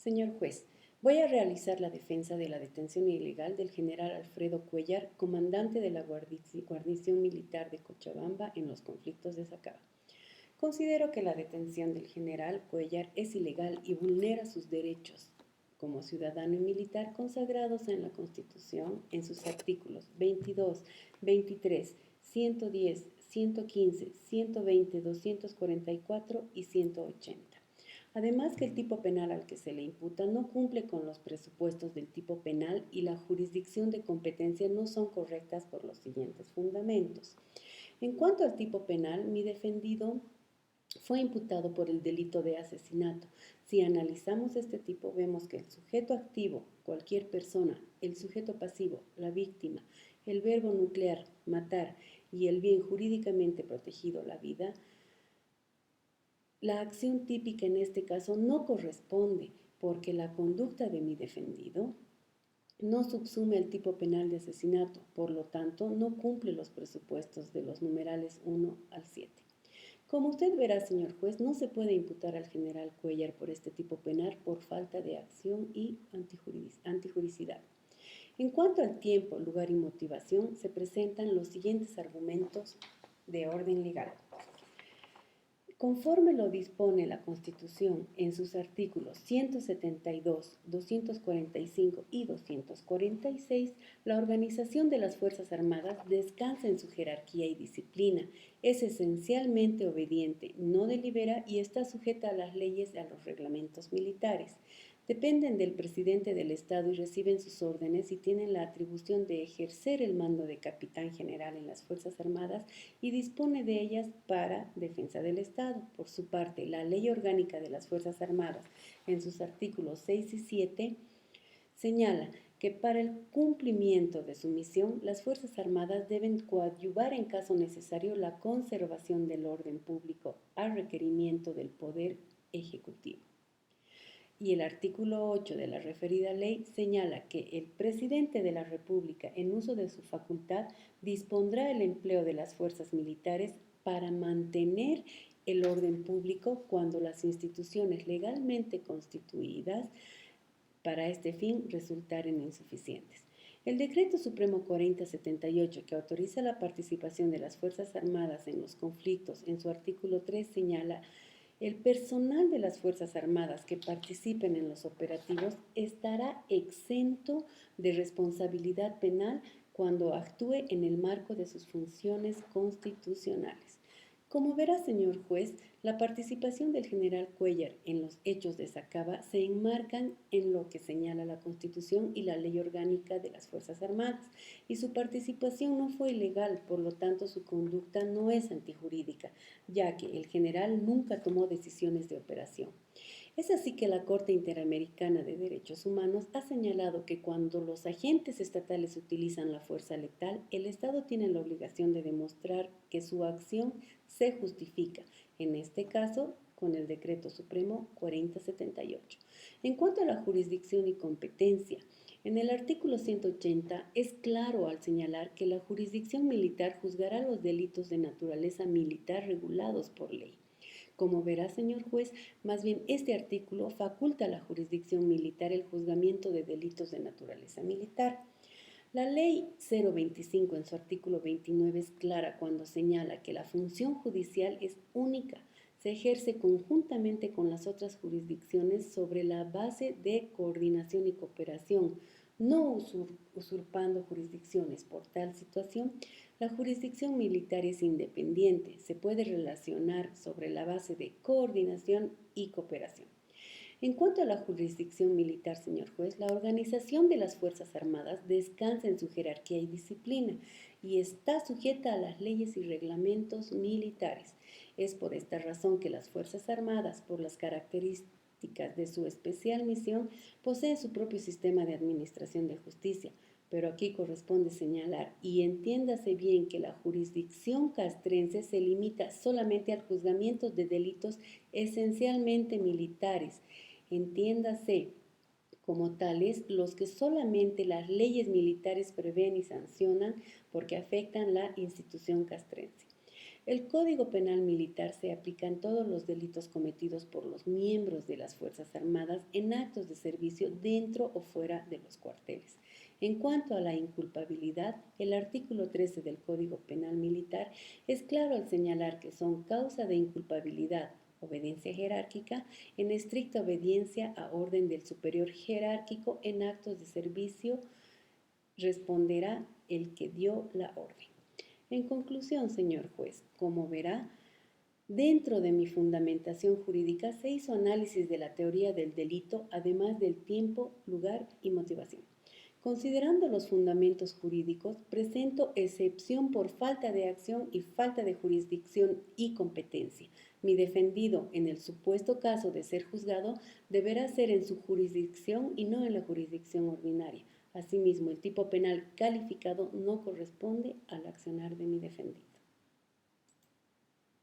Señor juez, voy a realizar la defensa de la detención ilegal del general Alfredo Cuellar, comandante de la guarnición militar de Cochabamba en los conflictos de Sacaba. Considero que la detención del general Cuellar es ilegal y vulnera sus derechos como ciudadano y militar consagrados en la Constitución en sus artículos 22, 23, 110, 115, 120, 244 y 180. Además que el tipo penal al que se le imputa no cumple con los presupuestos del tipo penal y la jurisdicción de competencia no son correctas por los siguientes fundamentos. En cuanto al tipo penal, mi defendido fue imputado por el delito de asesinato. Si analizamos este tipo, vemos que el sujeto activo, cualquier persona, el sujeto pasivo, la víctima, el verbo nuclear, matar, y el bien jurídicamente protegido, la vida, la acción típica en este caso no corresponde porque la conducta de mi defendido no subsume el tipo penal de asesinato, por lo tanto no cumple los presupuestos de los numerales 1 al 7. Como usted verá, señor juez, no se puede imputar al general Cuellar por este tipo penal por falta de acción y antijuricidad. En cuanto al tiempo, lugar y motivación, se presentan los siguientes argumentos de orden legal. Conforme lo dispone la Constitución en sus artículos 172, 245 y 246, la organización de las Fuerzas Armadas descansa en su jerarquía y disciplina, es esencialmente obediente, no delibera y está sujeta a las leyes y a los reglamentos militares. Dependen del presidente del Estado y reciben sus órdenes y tienen la atribución de ejercer el mando de capitán general en las Fuerzas Armadas y dispone de ellas para defensa del Estado. Por su parte, la Ley Orgánica de las Fuerzas Armadas, en sus artículos 6 y 7, señala que para el cumplimiento de su misión, las Fuerzas Armadas deben coadyuvar en caso necesario la conservación del orden público a requerimiento del Poder Ejecutivo. Y el artículo 8 de la referida ley señala que el presidente de la República, en uso de su facultad, dispondrá el empleo de las fuerzas militares para mantener el orden público cuando las instituciones legalmente constituidas para este fin resultaren insuficientes. El Decreto Supremo 4078, que autoriza la participación de las Fuerzas Armadas en los conflictos, en su artículo 3 señala: el personal de las Fuerzas Armadas que participen en los operativos estará exento de responsabilidad penal cuando actúe en el marco de sus funciones constitucionales. Como verá, señor juez, la participación del general Cuellar en los hechos de Sacaba se enmarcan en lo que señala la Constitución y la Ley Orgánica de las Fuerzas Armadas, y su participación no fue ilegal, por lo tanto su conducta no es antijurídica, ya que el general nunca tomó decisiones de operación. Es así que la Corte Interamericana de Derechos Humanos ha señalado que cuando los agentes estatales utilizan la fuerza letal, el Estado tiene la obligación de demostrar que su acción se justifica, en este caso con el Decreto Supremo 4078. En cuanto a la jurisdicción y competencia, en el artículo 180 es claro al señalar que la jurisdicción militar juzgará los delitos de naturaleza militar regulados por ley. Como verá, señor juez, más bien este artículo faculta a la jurisdicción militar el juzgamiento de delitos de naturaleza militar. La ley 025 en su artículo 29 es clara cuando señala que la función judicial es única, se ejerce conjuntamente con las otras jurisdicciones sobre la base de coordinación y cooperación, no usurpando jurisdicciones. Por tal situación, la jurisdicción militar es independiente, se puede relacionar sobre la base de coordinación y cooperación. En cuanto a la jurisdicción militar, señor juez, la organización de las Fuerzas Armadas descansa en su jerarquía y disciplina y está sujeta a las leyes y reglamentos militares. Es por esta razón que las Fuerzas Armadas, por las características de su especial misión, poseen su propio sistema de administración de justicia. Pero aquí corresponde señalar, y entiéndase bien, que la jurisdicción castrense se limita solamente al juzgamiento de delitos esencialmente militares. Entiéndase como tales los que solamente las leyes militares prevén y sancionan porque afectan la institución castrense. El Código Penal Militar se aplica en todos los delitos cometidos por los miembros de las Fuerzas Armadas en actos de servicio dentro o fuera de los cuarteles. En cuanto a la inculpabilidad, el artículo 13 del Código Penal Militar es claro al señalar que son causa de inculpabilidad obediencia jerárquica, en estricta obediencia a orden del superior jerárquico en actos de servicio, responderá el que dio la orden. En conclusión, señor juez, como verá, dentro de mi fundamentación jurídica se hizo análisis de la teoría del delito, además del tiempo, lugar y motivación. Considerando los fundamentos jurídicos, presento excepción por falta de acción y falta de jurisdicción y competencia. Mi defendido, en el supuesto caso de ser juzgado, deberá ser en su jurisdicción y no en la jurisdicción ordinaria. Asimismo, el tipo penal calificado no corresponde al accionar de mi defendido.